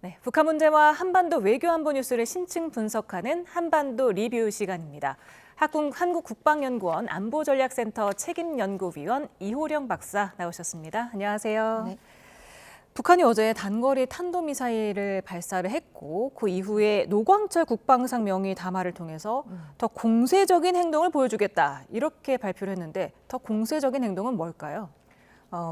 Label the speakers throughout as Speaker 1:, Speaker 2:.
Speaker 1: 네, 북한 문제와 한반도 외교 안보 뉴스를 심층 분석하는 한반도 리뷰 시간입니다. 한국국방연구원 안보전략센터 책임연구위원 이호령 박사 나오셨습니다. 안녕하세요.
Speaker 2: 네.
Speaker 1: 북한이 어제 단거리 탄도미사일을 발사를 했고 그 이후에 노광철 국방상 명의 담화를 통해서 더 공세적인 행동을 보여주겠다 이렇게 발표를 했는데 더 공세적인 행동은 뭘까요?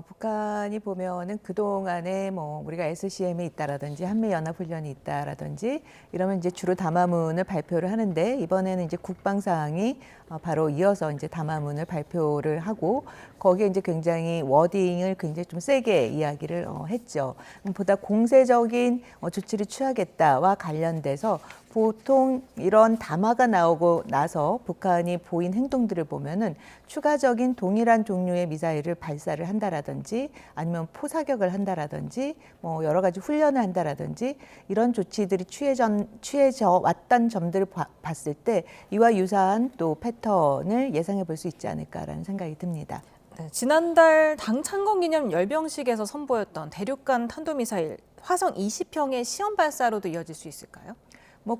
Speaker 2: 북한이 보면은 그동안에 우리가 SCM이 있다라든지 한미연합훈련이 있다라든지 이러면 이제 주로 담화문을 발표를 하는데 이번에는 이제 국방상이 바로 이어서 이제 담화문을 발표를 하고 거기에 이제 굉장히 워딩을 굉장히 좀 세게 이야기를 했죠. 보다 공세적인 조치를 취하겠다와 관련돼서 보통 이런 담화가 나오고 나서 북한이 보인 행동들을 보면은 추가적인 동일한 종류의 미사일을 발사를 한다라든지 아니면 포사격을 한다라든지 여러 가지 훈련을 한다라든지 이런 조치들이 취해져 왔던 점들을 봤을 때 이와 유사한 또 패턴을 예상해 볼 수 있지 않을까라는 생각이 듭니다.
Speaker 1: 네, 지난달 당 창건 기념 열병식에서 선보였던 대륙간 탄도미사일 화성 20형의 시험 발사로도 이어질 수 있을까요?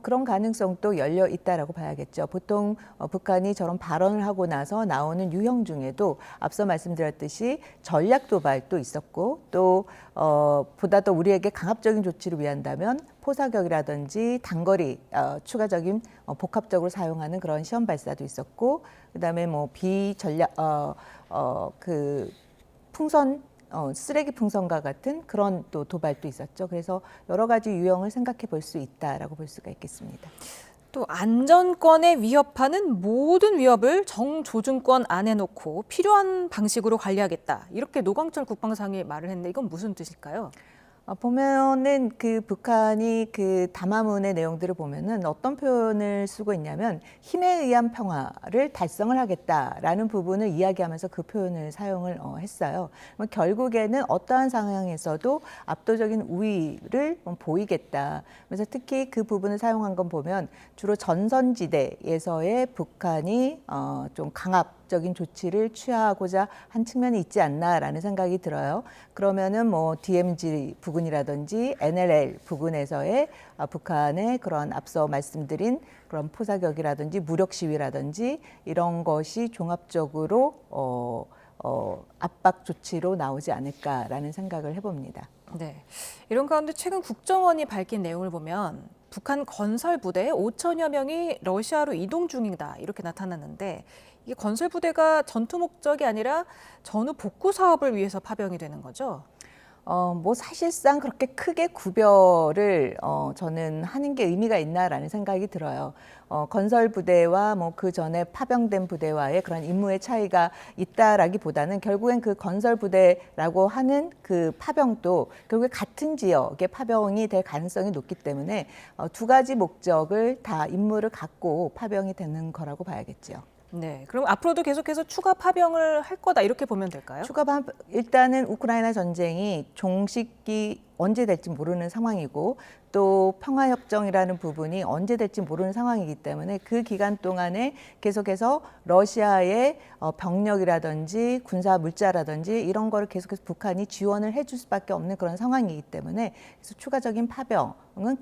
Speaker 2: 그런 가능성도 열려 있다라고 봐야겠죠. 보통 북한이 저런 발언을 하고 나서 나오는 유형 중에도 앞서 말씀드렸듯이 전략 도발도 있었고 또 보다 더 우리에게 강압적인 조치를 위한다면 포사격이라든지 단거리 추가적인 복합적으로 사용하는 그런 시험 발사도 있었고 그다음에 비전략 그 풍선 쓰레기 풍선과 같은 그런 또 도발도 있었죠. 그래서 여러 가지 유형을 생각해 볼 수 있다라고 볼 수가 있겠습니다.
Speaker 1: 또 안전권에 위협하는 모든 위협을 정조준권 안에 놓고 필요한 방식으로 관리하겠다. 이렇게 노광철 국방상이 말을 했는데 이건 무슨 뜻일까요?
Speaker 2: 보면은 그 북한이 그 담화문의 내용들을 보면은 어떤 표현을 쓰고 있냐면 힘에 의한 평화를 달성을 하겠다라는 부분을 이야기하면서 그 표현을 사용을 했어요. 결국에는 어떠한 상황에서도 압도적인 우위를 보이겠다. 그래서 특히 그 부분을 사용한 건 보면 주로 전선지대에서의 북한이 좀 강압적인 조치를 취하고자 한 측면이 있지 않나라는 생각이 들어요. 그러면은 DMZ 부근이라든지 NLL 부근에서의 북한의 그런 앞서 말씀드린 그런 포사격이라든지 무력 시위라든지 이런 것이 종합적으로 압박 조치로 나오지 않을까라는 생각을 해봅니다.
Speaker 1: 네, 이런 가운데 최근 국정원이 밝힌 내용을 보면 북한 건설 부대 5천여 명이 러시아로 이동 중이다 이렇게 나타났는데 이게 건설 부대가 전투 목적이 아니라 전후 복구 사업을 위해서 파병이 되는 거죠?
Speaker 2: 사실상 그렇게 크게 구별을 저는 하는 게 의미가 있나라는 생각이 들어요. 건설 부대와 그 전에 파병된 부대와의 그런 임무의 차이가 있다라기보다는 결국엔 그 건설 부대라고 하는 그 파병도 결국에 같은 지역에 파병이 될 가능성이 높기 때문에 두 가지 목적을 다 임무를 갖고 파병이 되는 거라고 봐야겠죠.
Speaker 1: 네, 그럼 앞으로도 계속해서 추가 파병을 할 거다 이렇게 보면 될까요?
Speaker 2: 일단은 우크라이나 전쟁이 종식이 언제 될지 모르는 상황이고 또 평화협정이라는 부분이 언제 될지 모르는 상황이기 때문에 그 기간 동안에 계속해서 러시아의 병력이라든지 군사 물자라든지 이런 거를 계속해서 북한이 지원을 해줄 수밖에 없는 그런 상황이기 때문에 그래서 추가적인 파병은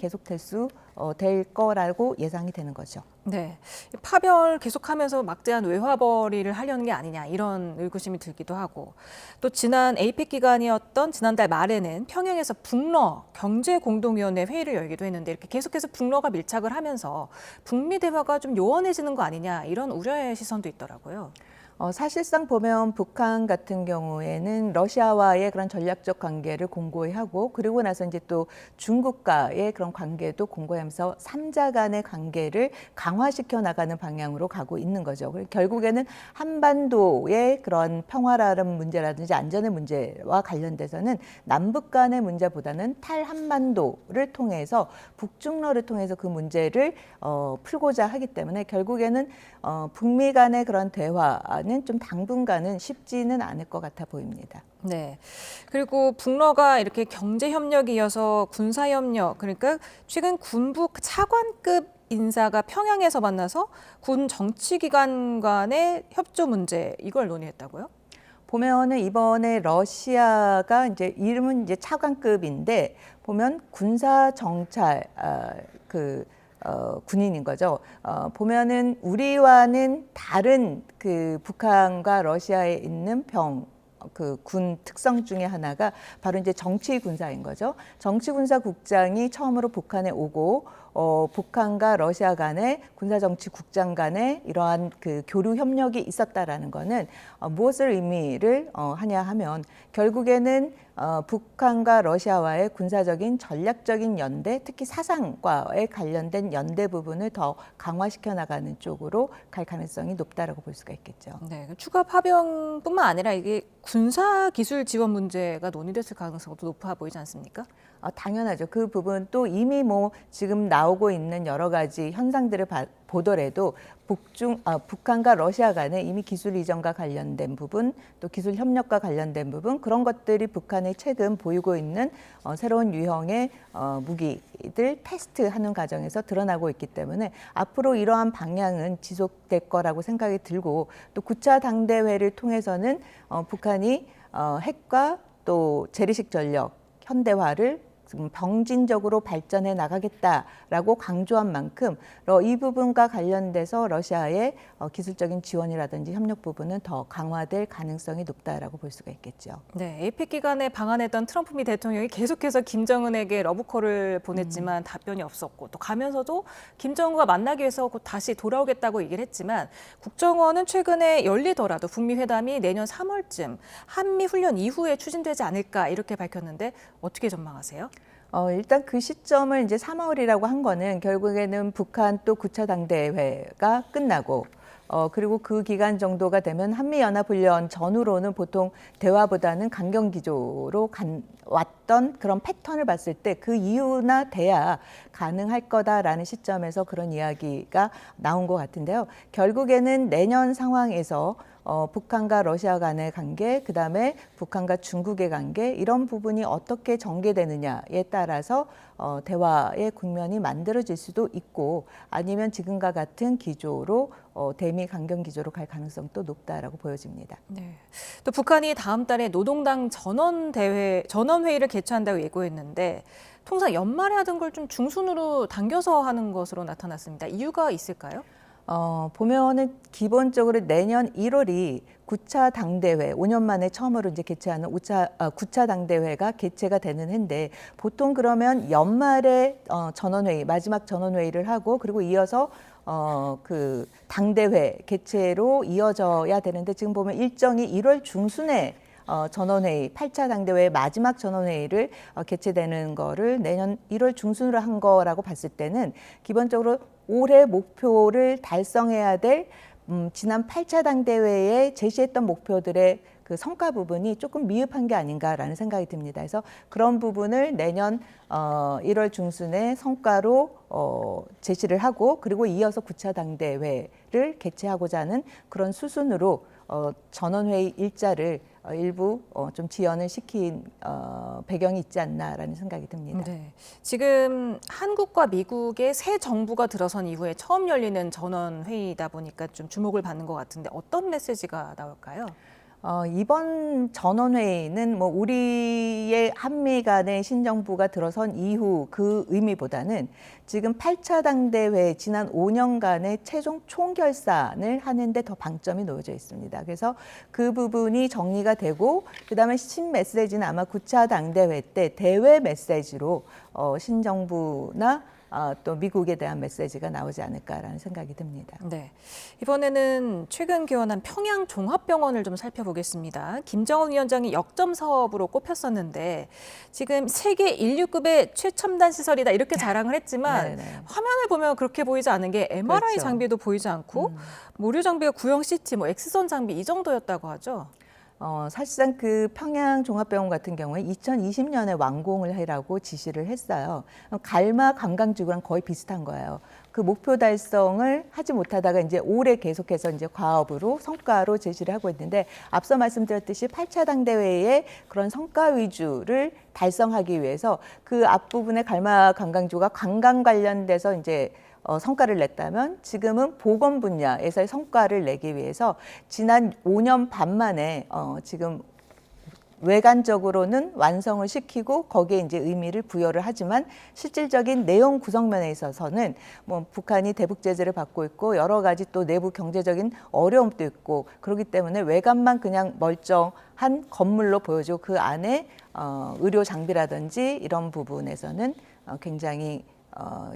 Speaker 2: 될 거라고 예상이 되는 거죠.
Speaker 1: 네, 파병을 계속하면서 막대한 외화벌이를 하려는 게 아니냐 이런 의구심이 들기도 하고 또 지난 APEC 기간이었던 지난달 말에는 평양에서 북러 경제공동위원회 회의를 열기도 했는데 이렇게 계속해서 북러가 밀착을 하면서 북미 대화가 좀 요원해지는 거 아니냐 이런 우려의 시선도 있더라고요.
Speaker 2: 사실상 보면 북한 같은 경우에는 러시아와의 그런 전략적 관계를 공고히 하고 그리고 나서 이제 또 중국과의 그런 관계도 공고히 하면서 3자 간의 관계를 강화시켜 나가는 방향으로 가고 있는 거죠. 결국에는 한반도의 그런 평화라는 문제라든지 안전의 문제와 관련돼서는 남북 간의 문제보다는 탈한반도를 통해서 북중러를 통해서 그 문제를 풀고자 하기 때문에 결국에는 북미 간의 그런 대화는 좀 당분간은 쉽지는 않을 것 같아 보입니다.
Speaker 1: 네. 그리고 북러가 이렇게 경제 협력에 이어서 군사 협력, 그러니까 최근 군부 차관급 인사가 평양에서 만나서 군 정치기관 간의 협조 문제 이걸 논의했다고요?
Speaker 2: 보면은 이번에 러시아가 이제 이름은 이제 차관급인데 보면 군사 정찰 군인인 거죠. 보면은 우리와는 다른 그 북한과 러시아에 있는 군 특성 중에 하나가 바로 이제 정치 군사인 거죠. 정치 군사 국장이 처음으로 북한에 오고 북한과 러시아 간의 군사 정치 국장 간의 이러한 그 교류 협력이 있었다라는 거는 무엇을 의미를 하냐 하면 결국에는 북한과 러시아와의 군사적인 전략적인 연대, 특히 사상과에 관련된 연대 부분을 더 강화시켜 나가는 쪽으로 갈 가능성이 높다라고 볼 수가 있겠죠.
Speaker 1: 네, 추가 파병뿐만 아니라 이게 군사 기술 지원 문제가 논의됐을 가능성도 높아 보이지 않습니까?
Speaker 2: 당연하죠. 그 부분도 이미 뭐 지금 나오고 있는 여러 가지 현상들을 보더라도 북한과 러시아 간에 이미 기술 이전과 관련된 부분, 또 기술 협력과 관련된 부분, 그런 것들이 북한이 최근 보이고 있는 새로운 유형의 무기들 테스트하는 과정에서 드러나고 있기 때문에 앞으로 이러한 방향은 지속될 거라고 생각이 들고, 또 9차 당대회를 통해서는 북한이 핵과 또 재래식 전력 현대화를 병진적으로 발전해 나가겠다라고 강조한 만큼 이 부분과 관련돼서 러시아의 기술적인 지원이라든지 협력 부분은 더 강화될 가능성이 높다라고 볼 수가 있겠죠.
Speaker 1: 네, 에이펙 기간에 방한했던 트럼프 미 대통령이 계속해서 김정은에게 러브콜을 보냈지만 답변이 없었고, 또 가면서도 김정은과 만나기 위해서 곧 다시 돌아오겠다고 얘기를 했지만, 국정원은 최근에 열리더라도 북미 회담이 내년 3월쯤 한미 훈련 이후에 추진되지 않을까 이렇게 밝혔는데 어떻게 전망하세요?
Speaker 2: 일단 그 시점을 이제 3월이라고 한 거는 결국에는 북한 또 9차 당대회가 끝나고 그리고 그 기간 정도가 되면 한미연합훈련 전후로는 보통 대화보다는 강경기조로 왔던 그런 패턴을 봤을 때 그 이후나 돼야 가능할 거다라는 시점에서 그런 이야기가 나온 것 같은데요. 결국에는 내년 상황에서 북한과 러시아 간의 관계, 그다음에 북한과 중국의 관계, 이런 부분이 어떻게 전개되느냐에 따라서 대화의 국면이 만들어질 수도 있고, 아니면 지금과 같은 기조로 대미 강경 기조로 갈 가능성도 높다라고 보여집니다.
Speaker 1: 네. 또 북한이 다음 달에 노동당 전원회의를 개최한다고 예고했는데, 통상 연말에 하던 걸 좀 중순으로 당겨서 하는 것으로 나타났습니다. 이유가 있을까요?
Speaker 2: 보면은 기본적으로 내년 1월이 9차 당대회, 5년 만에 처음으로 이제 개최하는 9차 당대회가 개최가 되는 해인데, 보통 그러면 연말에 전원회의, 마지막 전원회의를 하고, 그리고 이어서 그 당대회 개최로 이어져야 되는데, 지금 보면 일정이 1월 중순에 전원회의, 8차 당대회의 마지막 전원회의를 개최되는 거를 내년 1월 중순으로 한 거라고 봤을 때는 기본적으로 올해 목표를 달성해야 될 지난 8차 당대회에 제시했던 목표들의 그 성과 부분이 조금 미흡한 게 아닌가라는 생각이 듭니다. 그래서 그런 부분을 내년 1월 중순에 성과로 제시를 하고, 그리고 이어서 9차 당대회를 개최하고자 하는 그런 수순으로 전원회의 일자를 일부 좀 지연을 시킨 배경이 있지 않나라는 생각이 듭니다.
Speaker 1: 네. 지금 한국과 미국의 새 정부가 들어선 이후에 처음 열리는 전원회의다 보니까 좀 주목을 받는 것 같은데, 어떤 메시지가 나올까요?
Speaker 2: 이번 전원회의는 뭐 우리의 한미 간의 신정부가 들어선 이후 그 의미보다는 지금 8차 당대회 지난 5년간의 최종 총결산을 하는데 더 방점이 놓여져 있습니다. 그래서 그 부분이 정리가 되고, 그다음에 신메시지는 아마 9차 당대회 때 대외 메시지로 신정부나 또 미국에 대한 메시지가 나오지 않을까라는 생각이 듭니다.
Speaker 1: 네, 이번에는 최근 개원한 평양 종합병원을 좀 살펴보겠습니다. 김정은 위원장이 역점 사업으로 꼽혔었는데, 지금 세계 인류급의 최첨단 시설이다 이렇게 자랑을 했지만
Speaker 2: 네네.
Speaker 1: 화면을 보면 그렇게 보이지 않은 게 MRI
Speaker 2: 그렇죠.
Speaker 1: 장비도 보이지 않고 의료 장비가 구형 CT, X선 장비 이 정도였다고 하죠.
Speaker 2: 사실상 그 평양 종합병원 같은 경우에 2020년에 완공을 해라고 지시를 했어요. 갈마 관광지구랑 거의 비슷한 거예요. 그 목표 달성을 하지 못하다가 이제 올해 계속해서 이제 과업으로 성과로 제시를 하고 있는데, 앞서 말씀드렸듯이 8차 당대회의 그런 성과 위주를 달성하기 위해서 그 앞부분에 갈마 관광지구가 관광 관련돼서 이제 성과를 냈다면 지금은 보건 분야에서의 성과를 내기 위해서 지난 5년 반 만에 지금 외관적으로는 완성을 시키고 거기에 이제 의미를 부여를 하지만 실질적인 내용 구성면에 있어서는 뭐 북한이 대북 제재를 받고 있고 여러 가지 또 내부 경제적인 어려움도 있고 그렇기 때문에 외관만 그냥 멀쩡한 건물로 보여지고 그 안에 의료 장비라든지 이런 부분에서는 굉장히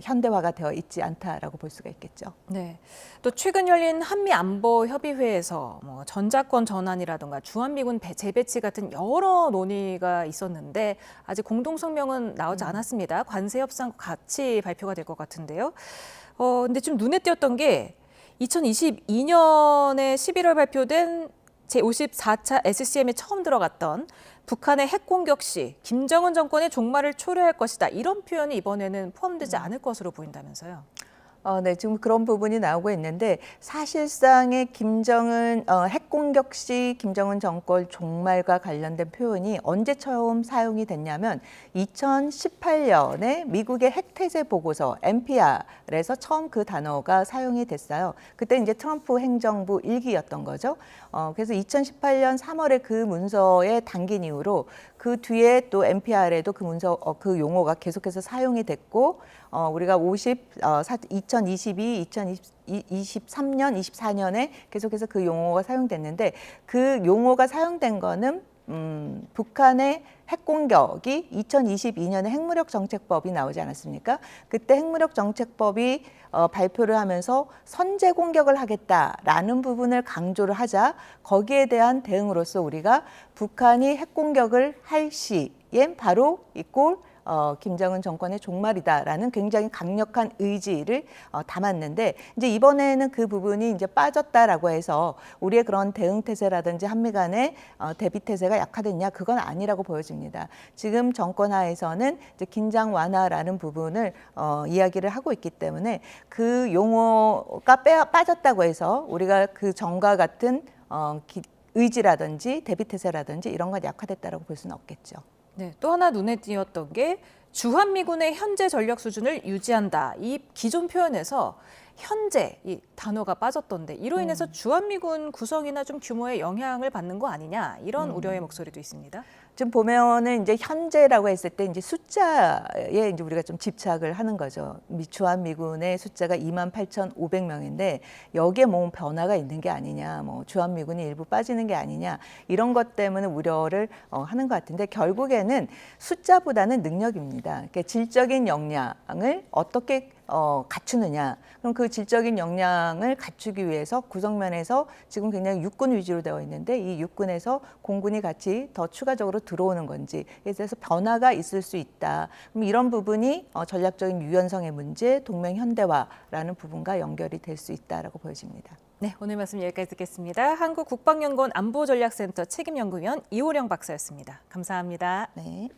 Speaker 2: 현대화가 되어 있지 않다라고 볼 수가 있겠죠.
Speaker 1: 네. 또 최근 열린 한미안보협의회에서 뭐 전자권 전환이라든가 주한미군 재배치 같은 여러 논의가 있었는데 아직 공동성명은 나오지 않았습니다. 관세 협상 같이 발표가 될 것 같은데요. 근데 좀 눈에 띄었던 게 2022년에 11월 발표된 제54차 SCM에 처음 들어갔던 북한의 핵 공격 시 김정은 정권의 종말을 초래할 것이다. 이런 표현이 이번에는 포함되지 않을 것으로 보인다면서요.
Speaker 2: 네, 지금 그런 부분이 나오고 있는데 사실상의 김정은 핵 공격 시 김정은 정권 종말과 관련된 표현이 언제 처음 사용이 됐냐면 2018년에 미국의 핵태세 보고서 NPR에서 처음 그 단어가 사용이 됐어요. 그때 이제 트럼프 행정부 일기였던 거죠. 그래서 2018년 3월에 그 문서에 담긴 이후로 그 뒤에 또 NPR에도 그 문서 그 용어가 계속해서 사용이 됐고 우리가 2022, 2023년, 24년에 계속해서 그 용어가 사용됐는데 그 용어가 사용된 거는 북한의 핵 공격이 2022년에 핵무력 정책법이 나오지 않았습니까? 그때 핵무력 정책법이 발표를 하면서 선제 공격을 하겠다라는 부분을 강조를 하자 거기에 대한 대응으로서 우리가 북한이 핵 공격을 할 시엔 바로 이꼴 김정은 정권의 종말이다라는 굉장히 강력한 의지를 담았는데 이제 이번에는 그 부분이 이제 빠졌다라고 해서 우리의 그런 대응 태세라든지 한미 간의 대비 태세가 약화됐냐 그건 아니라고 보여집니다. 지금 정권 하에서는 이제 긴장 완화라는 부분을 이야기를 하고 있기 때문에 그 용어가 빠졌다고 해서 우리가 그 전과 같은 의지라든지 대비 태세라든지 이런 건 약화됐다라고 볼 수는 없겠죠.
Speaker 1: 네, 또 하나 눈에 띄었던 게 주한미군의 현재 전력 수준을 유지한다. 이 기존 표현에서 현재 이 단어가 빠졌던데 이로 인해서 주한미군 구성이나 좀 규모에 영향을 받는 거 아니냐 이런 우려의 목소리도 있습니다.
Speaker 2: 지금 보면은 이제 현재라고 했을 때 이제 숫자에 이제 우리가 좀 집착을 하는 거죠. 주한미군의 숫자가 28,500명인데 여기에 뭐 변화가 있는 게 아니냐, 뭐 주한미군이 일부 빠지는 게 아니냐 이런 것 때문에 우려를 하는 것 같은데 결국에는 숫자보다는 능력입니다. 그러니까 질적인 역량을 어떻게 갖추느냐. 그럼 그 질적인 역량을 갖추기 위해서 구성면에서 지금 굉장히 육군 위주로 되어 있는데 이 육군에서 공군이 같이 더 추가적으로 들어오는 건지 그래서 변화가 있을 수 있다. 그럼 이런 부분이 전략적인 유연성의 문제, 동맹 현대화라는 부분과 연결이 될 수 있다라고 보여집니다.
Speaker 1: 네, 오늘 말씀 여기까지 듣겠습니다. 한국국방연구원 안보전략센터 책임연구위원 이호령 박사였습니다. 감사합니다.
Speaker 2: 네.